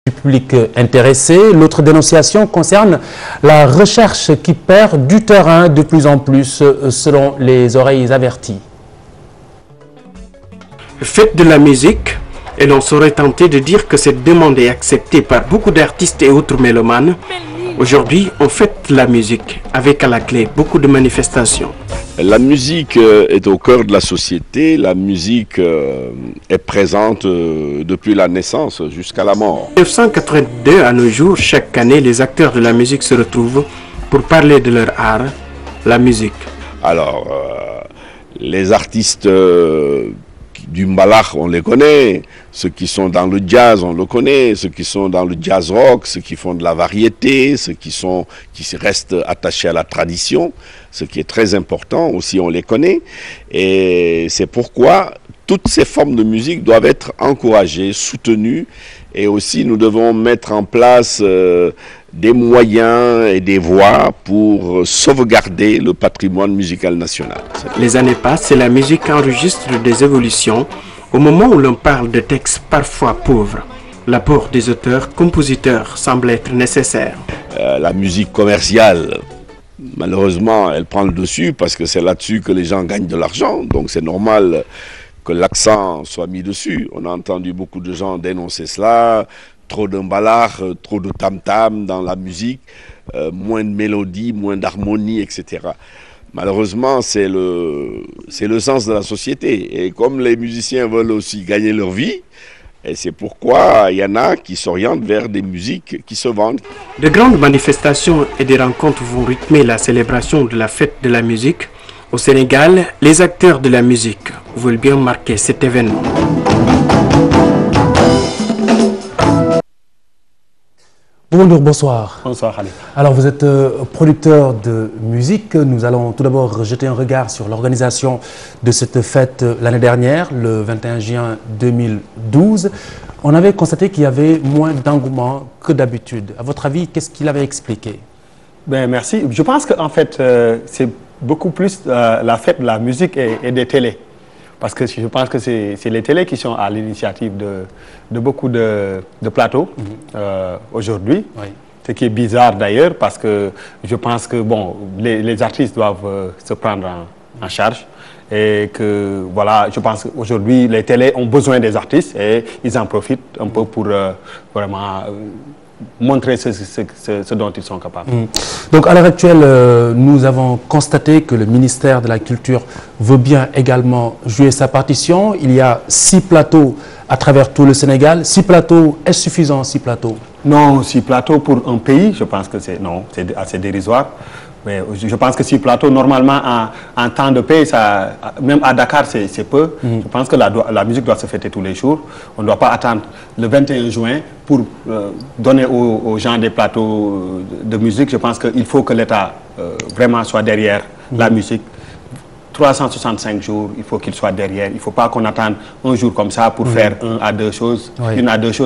du public intéressé. L'autre dénonciation concerne la recherche qui perd du terrain de plus en plus, selon les oreilles averties. Faites de la musique, et l'on saurait tenter de dire que cette demande est acceptée par beaucoup d'artistes et autres mélomanes. Aujourd'hui, on fête la musique, avec à la clé beaucoup de manifestations. La musique est au cœur de la société, la musique est présente depuis la naissance jusqu'à la mort. En 1982, à nos jours, chaque année, les acteurs de la musique se retrouvent pour parler de leur art, la musique. Alors, les artistes du mbalax, on les connaît, ceux qui sont dans le jazz, on le connaît, ceux qui sont dans le jazz rock, ceux qui font de la variété, ceux qui restent attachés à la tradition, ce qui est très important aussi, on les connaît. Et c'est pourquoi toutes ces formes de musique doivent être encouragées, soutenues, et aussi nous devons mettre en place des moyens et des voies pour sauvegarder le patrimoine musical national. Les années passent et la musique enregistre des évolutions. Au moment où l'on parle de textes parfois pauvres, l'apport des auteurs-compositeurs semble être nécessaire. La musique commerciale, malheureusement, elle prend le dessus parce que c'est là-dessus que les gens gagnent de l'argent. Donc c'est normal que l'accent soit mis dessus. On a entendu beaucoup de gens dénoncer cela. Trop de mbalax, trop de tam-tam dans la musique, moins de mélodie, moins d'harmonie, etc. Malheureusement, c'est le sens de la société. Et comme les musiciens veulent aussi gagner leur vie, et c'est pourquoi il y en a qui s'orientent vers des musiques qui se vendent. De grandes manifestations et des rencontres vont rythmer la célébration de la fête de la musique. Au Sénégal, les acteurs de la musique veulent bien marquer cet événement. Bonsoir. Bonsoir, Ali. Alors, vous êtes producteur de musique. Nous allons tout d'abord jeter un regard sur l'organisation de cette fête l'année dernière, le 21 juin 2012. On avait constaté qu'il y avait moins d'engouement que d'habitude. À votre avis, qu'est-ce qu'il avait expliqué? Ben, merci. Je pense qu'en fait, c'est beaucoup plus la fête de la musique et des télés. Parce que je pense que c'est les télés qui sont à l'initiative de beaucoup de plateaux aujourd'hui. Oui. Ce qui est bizarre d'ailleurs parce que je pense que bon, les artistes doivent se prendre en charge. Et que voilà, je pense qu'aujourd'hui les télés ont besoin des artistes et ils en profitent un peu pour vraiment montrer ce dont ils sont capables. Donc à l'heure actuelle, nous avons constaté que le ministère de la Culture veut bien également jouer sa partition. Il y a 6 plateaux à travers tout le Sénégal. 6 plateaux, est-ce suffisant, 6 plateaux? Non, 6 plateaux pour un pays, je pense que c'est assez dérisoire. Mais je pense que 6 plateaux, normalement, en temps de paix, ça, même à Dakar, c'est peu. Je pense que la musique doit se fêter tous les jours. On ne doit pas attendre le 21 juin pour donner aux gens des plateaux de musique. Je pense qu'il faut que l'État vraiment soit derrière la musique. 365 jours, il faut qu'il soit derrière. Il ne faut pas qu'on attende un jour comme ça pour faire une à deux choses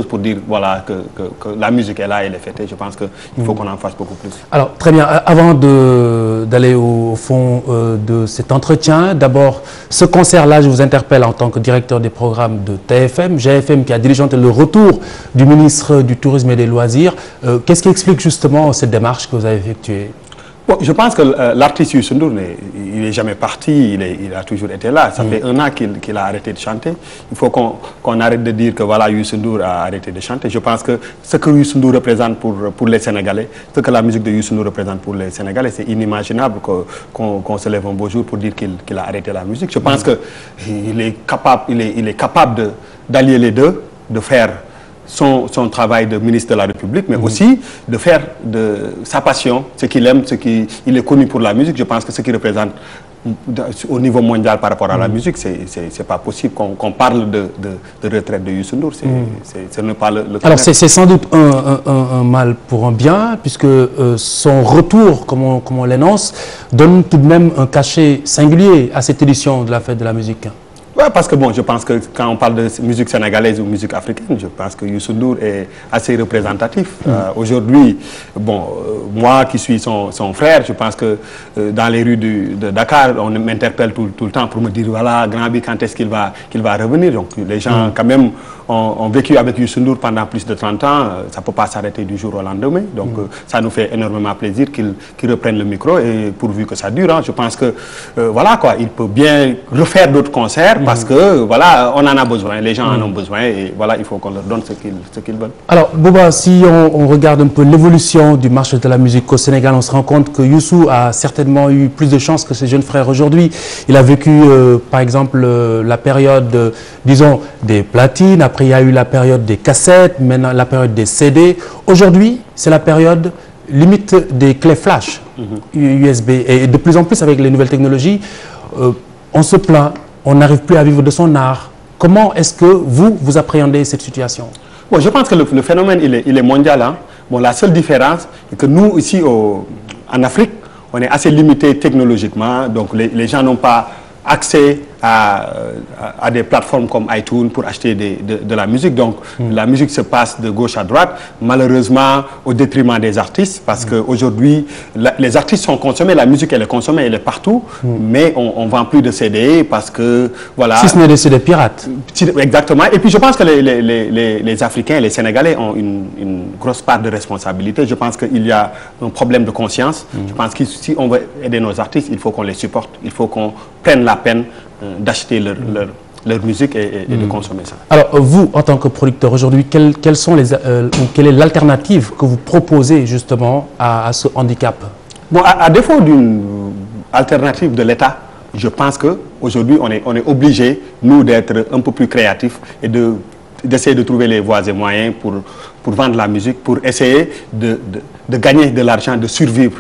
pour dire voilà, que la musique est là, elle est fêtée. Je pense qu'il faut qu'on en fasse beaucoup plus. Alors, très bien. Avant d'aller au fond de cet entretien, d'abord, ce concert-là, je vous interpelle en tant que directeur des programmes de TFM, GFM qui a diligenté le retour du ministre du Tourisme et des Loisirs. Qu'est-ce qui explique justement cette démarche que vous avez effectuée? Bon, je pense que l'artiste Youssou Ndour, il n'est jamais parti, il a toujours été là. Ça fait 1 an qu'il a arrêté de chanter. Il faut qu'on arrête de dire que voilà, Youssou Ndour a arrêté de chanter. Je pense que ce que Youssou Ndour représente pour les Sénégalais, ce que la musique de Youssou Ndour représente pour les Sénégalais, c'est inimaginable qu'on se lève un beau jour pour dire qu'il a arrêté la musique. Je pense qu'il est capable d'allier les deux, de faire son travail de ministre de la République, mais aussi de faire de sa passion, ce qu'il aime, il est connu pour la musique. Je pense que ce qu'il représente au niveau mondial par rapport à la musique, c'est pas possible qu'on parle de retraite de Youssou Ndour. Ce n'est pas le Alors c'est sans doute un mal pour un bien, puisque son retour, comme on l'énonce, donne tout de même un cachet singulier à cette édition de la fête de la musique. Oui, parce que bon, je pense que quand on parle de musique sénégalaise ou musique africaine, je pense que Youssou Ndour est assez représentatif. Aujourd'hui, bon, moi qui suis son frère, je pense que dans les rues de Dakar, on m'interpelle tout le temps pour me dire voilà, Grand Bi, quand est-ce qu'il va revenir. Donc les gens quand même ont vécu avec Youssou Ndour pendant plus de 30 ans, ça ne peut pas s'arrêter du jour au lendemain. Donc ça nous fait énormément plaisir qu'ils reprennent le micro, et pourvu que ça dure. Hein, je pense que voilà quoi, il peut bien refaire d'autres concerts parce que voilà, on en a besoin, les gens en ont besoin, et voilà, il faut qu'on leur donne ce qu'ils veulent. Alors Bouba, si on regarde un peu l'évolution du marché de la musique au Sénégal, on se rend compte que Youssou a certainement eu plus de chance que ses jeunes frères aujourd'hui. Il a vécu par exemple la période, disons, des platines, après il y a eu la période des cassettes, maintenant la période des CD. Aujourd'hui, c'est la période limite des clés flash, USB, et de plus en plus avec les nouvelles technologies, on se plaint, on n'arrive plus à vivre de son art. Comment est-ce que vous appréhendez cette situation? Bon, je pense que le phénomène, il est mondial. Hein. Bon, la seule différence est que nous, ici en Afrique, on est assez limité technologiquement, donc les gens n'ont pas accès à des plateformes comme iTunes pour acheter de la musique. Donc la musique se passe de gauche à droite, malheureusement au détriment des artistes, parce qu'aujourd'hui les artistes sont consommés, la musique elle est consommée, elle est partout, mais on ne vend plus de CD parce que voilà. Si ce n'est des CD pirates. Exactement. Et puis je pense que les Africains et les Sénégalais ont une grosse part de responsabilité. Je pense qu'il y a un problème de conscience. Je pense que si on veut aider nos artistes, il faut qu'on les supporte, il faut qu'on prenne la peine d'acheter leur musique et de consommer ça. Alors vous, en tant que producteur aujourd'hui, quelle est l'alternative que vous proposez justement à ce handicap? Bon, à défaut d'une alternative de l'État, je pense qu'aujourd'hui on est obligé, nous, d'être un peu plus créatifs et d'essayer de trouver les voies et moyens pour vendre la musique, pour essayer de gagner de l'argent, de survivre,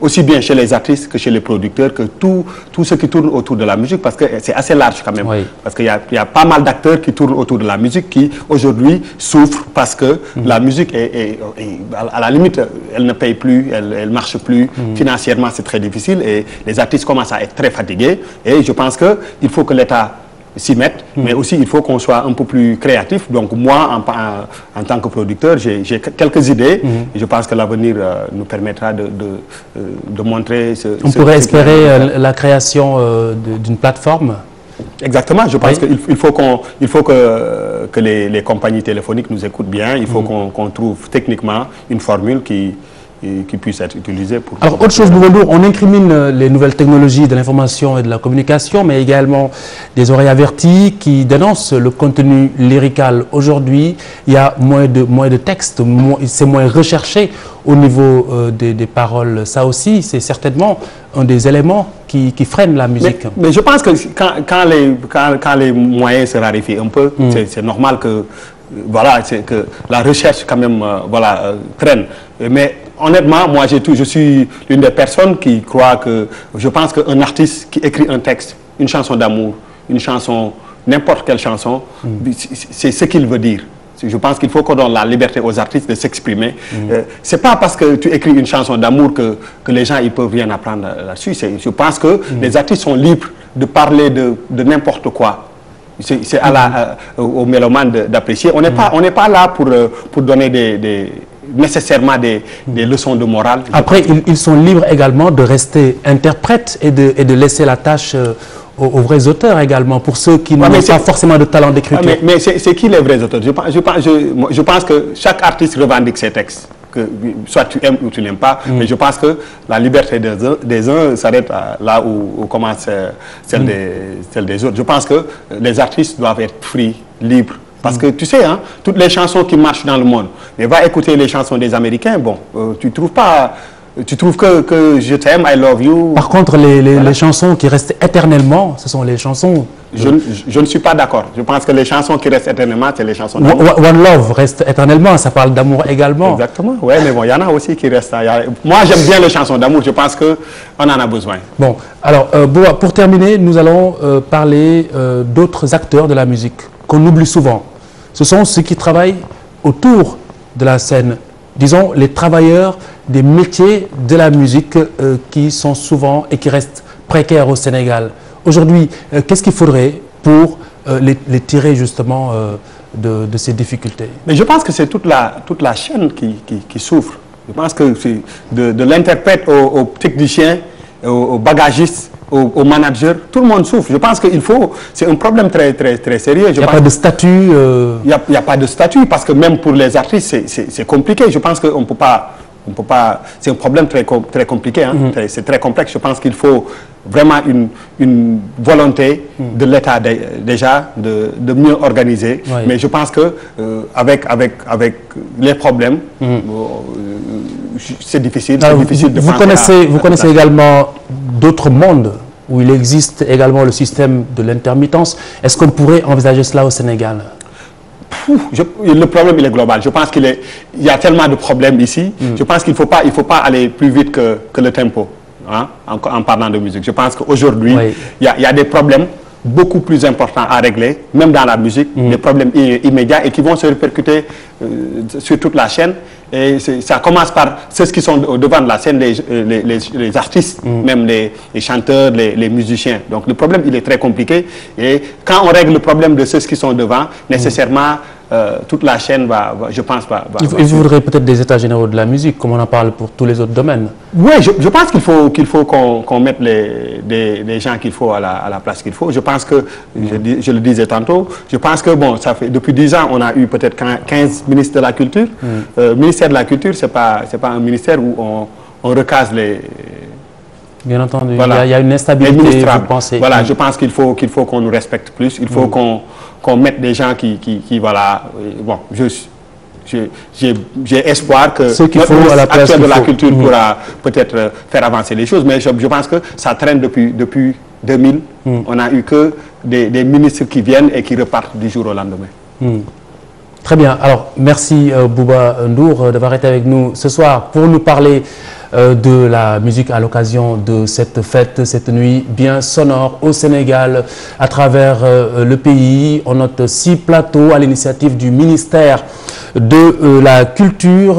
aussi bien chez les artistes que chez les producteurs, que tout ce qui tourne autour de la musique, parce que c'est assez large quand même. Oui. Parce qu'il y a pas mal d'acteurs qui tournent autour de la musique qui aujourd'hui souffrent parce que la musique à la limite, elle ne paye plus, elle ne marche plus, financièrement c'est très difficile, et les artistes commencent à être très fatigués, et je pense qu'il faut que l'État s'y mettre, mais aussi il faut qu'on soit un peu plus créatif. Donc moi, en tant que producteur, j'ai quelques idées, et je pense que l'avenir nous permettra de montrer On pourrait espérer la création d'une plateforme. Exactement, je pense qu'il faut que les compagnies téléphoniques nous écoutent bien, il faut qu'on trouve techniquement une formule qui puisse être utilisée pour... Alors, autre chose, Bouba Ndour, on incrimine les nouvelles technologies de l'information et de la communication, mais également des oreilles averties qui dénoncent le contenu lyrical. Aujourd'hui, il y a moins de textes, c'est moins recherché au niveau des paroles. Ça aussi, c'est certainement un des éléments qui freinent la musique. Mais je pense que quand les moyens se raréfient un peu, c'est normal que... Voilà, c'est que la recherche quand même traîne. Mais honnêtement, moi je suis l'une des personnes qui croit que... Je pense qu'un artiste qui écrit un texte, une chanson d'amour, une chanson, n'importe quelle chanson, c'est ce qu'il veut dire. Je pense qu'il faut qu'on donne la liberté aux artistes de s'exprimer. C'est pas parce que tu écris une chanson d'amour que les gens ils peuvent rien apprendre là-dessus. Je pense que les artistes sont libres de parler de n'importe quoi. C'est aux mélomanes d'apprécier. On n'est pas là pour donner nécessairement des leçons de morale. Après, ils sont libres également de rester interprètes et de laisser la tâche aux vrais auteurs également, pour ceux qui n'ont pas forcément de talent d'écriture. Mais c'est qui les vrais auteurs? Je pense que chaque artiste revendique ses textes. Que soit tu aimes ou tu n'aimes pas, mais je pense que la liberté des uns s'arrête là où commence celle des autres. Je pense que les artistes doivent être free, libres. Parce que tu sais, hein, toutes les chansons qui marchent dans le monde, mais va écouter les chansons des Américains, bon, tu trouves pas... Tu trouves que je t'aime, I love you. Par contre, les chansons qui restent éternellement, ce sont les chansons... Je ne suis pas d'accord. Je pense que les chansons qui restent éternellement, c'est les chansons d'amour. One Love reste éternellement, ça parle d'amour également. Exactement, oui, mais bon, il y en a aussi qui restent... Moi, j'aime bien les chansons d'amour, je pense qu'on en a besoin. Bon, alors, Boa, pour terminer, nous allons parler d'autres acteurs de la musique qu'on oublie souvent. Ce sont ceux qui travaillent autour de la scène. Disons, les travailleurs des métiers de la musique qui sont souvent et qui restent précaires au Sénégal. Aujourd'hui, qu'est-ce qu'il faudrait pour les tirer justement de ces difficultés? Mais je pense que c'est toute la chaîne qui souffre. Je pense que c'est de l'interprète au technicien, au bagagiste, aux managers, tout le monde souffre. Je pense qu'il faut, c'est un problème très sérieux. Il n'y a pas de statut Il n'y a pas de statut, parce que même pour les artistes, c'est compliqué. Je pense qu'on ne peut pas... c'est un problème très compliqué, hein. C'est très complexe. Je pense qu'il faut vraiment une volonté de l'État déjà de mieux organiser. Oui. Mais je pense que avec les problèmes, c'est difficile. Alors, vous connaissez également d'autres mondes où il existe également le système de l'intermittence. Est-ce qu'on pourrait envisager cela au Sénégal? Le problème, il est global. Je pense qu'il y a tellement de problèmes ici. Je pense qu'il ne faut pas aller plus vite que le tempo, hein, en parlant de musique. Je pense qu'aujourd'hui, il y a des problèmes beaucoup plus importants à régler, même dans la musique, des problèmes immédiats et qui vont se répercuter sur toute la chaîne. Et ça commence par ceux qui sont au devant de la scène, les artistes, même les chanteurs, les musiciens. Donc le problème, il est très compliqué. Et quand on règle le problème de ceux qui sont devant, nécessairement, toute la chaîne je pense, il faudrait peut-être des états généraux de la musique, comme on en parle pour tous les autres domaines. Oui, je pense qu'il faut qu'on mette les gens qu'il faut à la place qu'il faut. Je pense que, je le disais tantôt, je pense que, bon, ça fait, depuis 10 ans, on a eu peut-être 15 ministres de la culture. Ministère de la culture, c'est pas un ministère où on recase les... Bien entendu, voilà. Il y a une instabilité, vous pensez. Voilà, je pense qu'il faut qu'on nous respecte plus. Il faut qu'on mette des gens qui voilà... Bon, j'ai espoir que ce qu'il faut à la place de la culture pourra peut-être faire avancer les choses, mais je pense que ça traîne depuis 2000. On n'a eu que des ministres qui viennent et qui repartent du jour au lendemain. Très bien. Alors, merci Bouba Ndour d'avoir été avec nous ce soir pour nous parler de la musique à l'occasion de cette fête, cette nuit bien sonore au Sénégal, à travers le pays. On note 6 plateaux à l'initiative du ministère de la Culture.